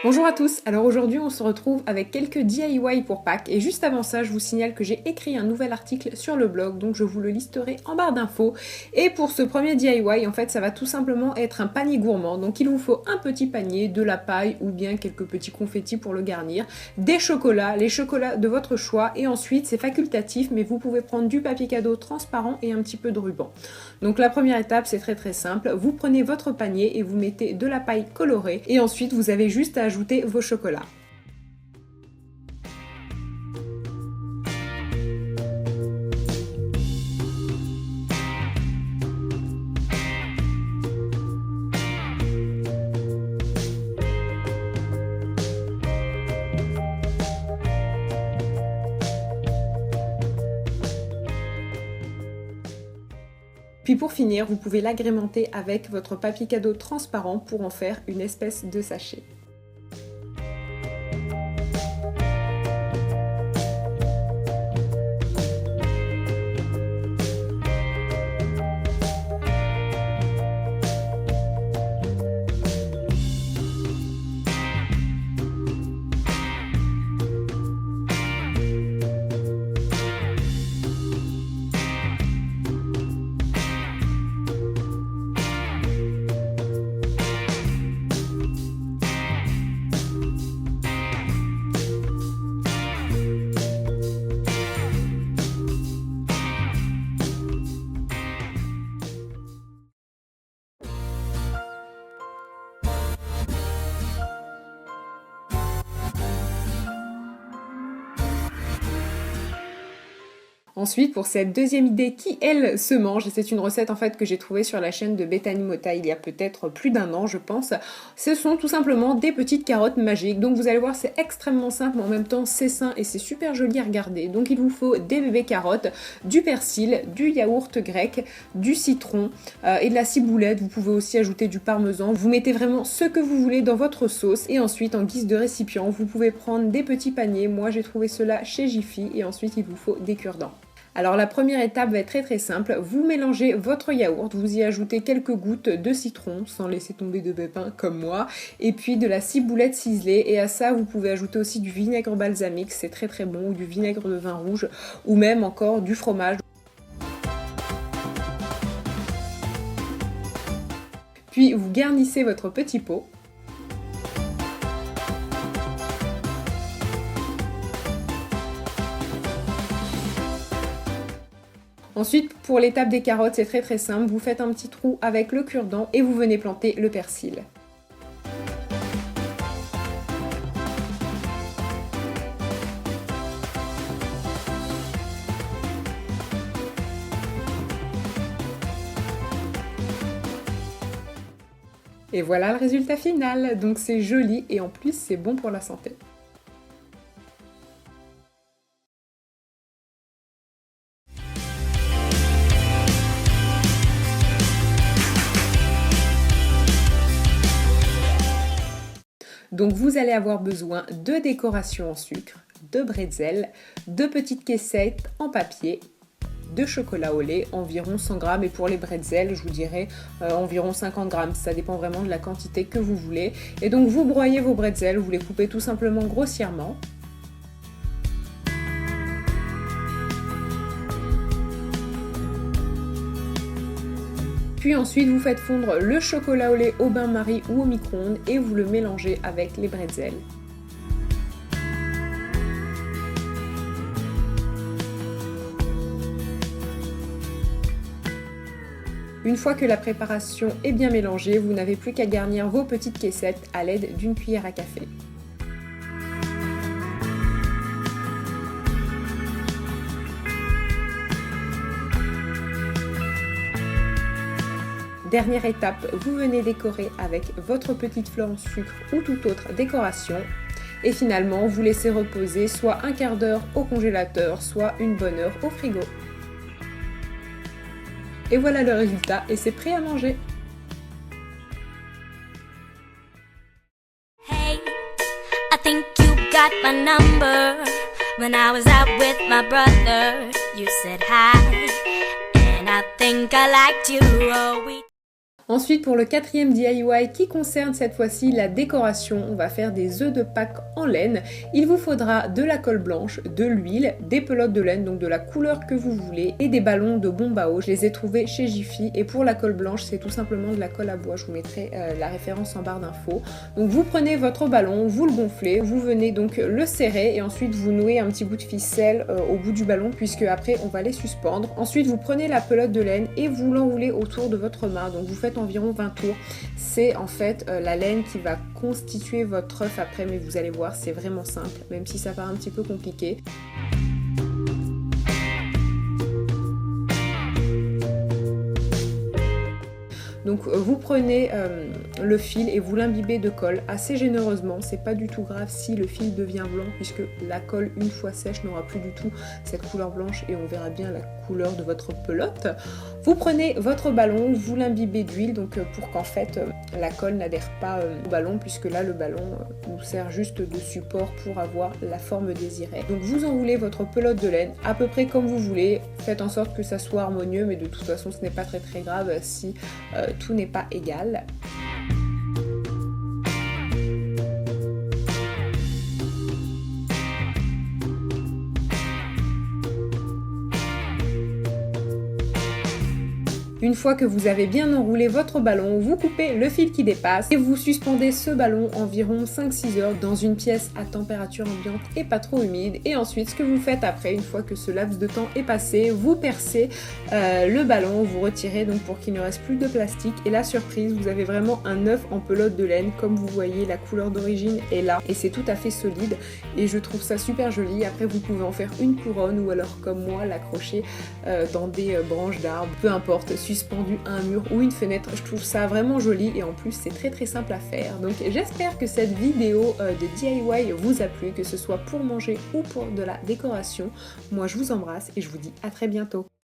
Bonjour à tous, alors aujourd'hui on se retrouve avec quelques DIY pour Pâques et juste avant ça je vous signale que j'ai écrit un nouvel article sur le blog donc je vous le listerai en barre d'infos et pour ce premier DIY en fait ça va tout simplement être un panier gourmand donc il vous faut un petit panier, de la paille ou bien quelques petits confettis pour le garnir, des chocolats, les chocolats de votre choix et ensuite c'est facultatif mais vous pouvez prendre du papier cadeau transparent et un petit peu de ruban. Donc la première étape c'est très simple, vous prenez votre panier et vous mettez de la paille colorée et ensuite vous avez juste à ajouter vos chocolats. Puis pour finir, vous pouvez l'agrémenter avec votre papier cadeau transparent pour en faire une espèce de sachet. Ensuite, pour cette deuxième idée qui, elle, se mange, et c'est une recette en fait que j'ai trouvée sur la chaîne de Bethany Mota il y a peut-être plus d'un an, je pense. Ce sont tout simplement des petites carottes magiques. Donc vous allez voir, c'est extrêmement simple, mais en même temps c'est sain et c'est super joli à regarder. Donc il vous faut des bébés carottes, du persil, du yaourt grec, du citron et de la ciboulette. Vous pouvez aussi ajouter du parmesan. Vous mettez vraiment ce que vous voulez dans votre sauce. Et ensuite, en guise de récipient, vous pouvez prendre des petits paniers. Moi, j'ai trouvé cela chez Jiffy. Et ensuite, il vous faut des cure-dents. Alors la première étape va être très simple, vous mélangez votre yaourt, vous y ajoutez quelques gouttes de citron, sans laisser tomber de pépins comme moi, et puis de la ciboulette ciselée, et à ça vous pouvez ajouter aussi du vinaigre balsamique, c'est très bon, ou du vinaigre de vin rouge, ou même encore du fromage. Puis vous garnissez votre petit pot. Ensuite, pour l'étape des carottes, c'est très simple. Vous faites un petit trou avec le cure-dent et vous venez planter le persil. Et voilà le résultat final. Donc c'est joli et en plus c'est bon pour la santé. Donc vous allez avoir besoin de décoration en sucre, de bretzel, de petites caissettes en papier, de chocolat au lait, environ 100 g et pour les bretzels, je vous dirais environ 50 g, ça dépend vraiment de la quantité que vous voulez. Et donc vous broyez vos bretzels, vous les coupez tout simplement grossièrement. Puis ensuite, vous faites fondre le chocolat au lait au bain-marie ou au micro-ondes et vous le mélangez avec les bretzels. Une fois que la préparation est bien mélangée, vous n'avez plus qu'à garnir vos petites caissettes à l'aide d'une cuillère à café. Dernière étape, vous venez décorer avec votre petite fleur en sucre ou toute autre décoration. Et finalement, vous laissez reposer soit un quart d'heure au congélateur, soit une bonne heure au frigo. Et voilà le résultat et c'est prêt à manger. Hey, I think you got my number. When I was out with my brother, you said hi, and I think I liked you. Oh, we Ensuite, pour le quatrième DIY qui concerne cette fois-ci la décoration, on va faire des œufs de Pâques en laine. Il vous faudra de la colle blanche, de l'huile, des pelotes de laine, donc de la couleur que vous voulez, et des ballons de bombe à eau. Je les ai trouvés chez Jiffy. Et pour la colle blanche, c'est tout simplement de la colle à bois. Je vous mettrai la référence en barre d'infos. Donc vous prenez votre ballon, vous le gonflez, vous venez donc le serrer et ensuite vous nouez un petit bout de ficelle au bout du ballon puisque après on va les suspendre. Ensuite vous prenez la pelote de laine et vous l'enroulez autour de votre main. Donc vous faites environ 20 tours. C'est en fait la laine qui va constituer votre œuf après, mais vous allez voir, c'est vraiment simple, même si ça paraît un petit peu compliqué. Donc vous prenez le fil et vous l'imbibez de colle assez généreusement. C'est pas du tout grave si le fil devient blanc puisque la colle une fois sèche n'aura plus du tout cette couleur blanche et on verra bien la couleur de votre pelote. Vous prenez votre ballon, vous l'imbibez d'huile donc pour qu'en fait la colle n'adhère pas au ballon puisque là le ballon nous sert juste de support pour avoir la forme désirée. Donc vous enroulez votre pelote de laine à peu près comme vous voulez. Faites en sorte que ça soit harmonieux mais de toute façon ce n'est pas très grave si tout n'est pas égal. Une fois que vous avez bien enroulé votre ballon, vous coupez le fil qui dépasse et vous suspendez ce ballon environ 5-6 heures dans une pièce à température ambiante et pas trop humide. Et ensuite, ce que vous faites après, une fois que ce laps de temps est passé, vous percez le ballon, vous retirez donc pour qu'il ne reste plus de plastique. Et la surprise, vous avez vraiment un œuf en pelote de laine. Comme vous voyez, la couleur d'origine est là et c'est tout à fait solide. Et je trouve ça super joli. Après, vous pouvez en faire une couronne ou alors comme moi, l'accrocher dans des branches d'arbres, peu importe, suspendu à un mur ou une fenêtre. Je trouve ça vraiment joli et en plus c'est très simple à faire. Donc j'espère que cette vidéo de DIY vous a plu, que ce soit pour manger ou pour de la décoration. Moi je vous embrasse et je vous dis à très bientôt.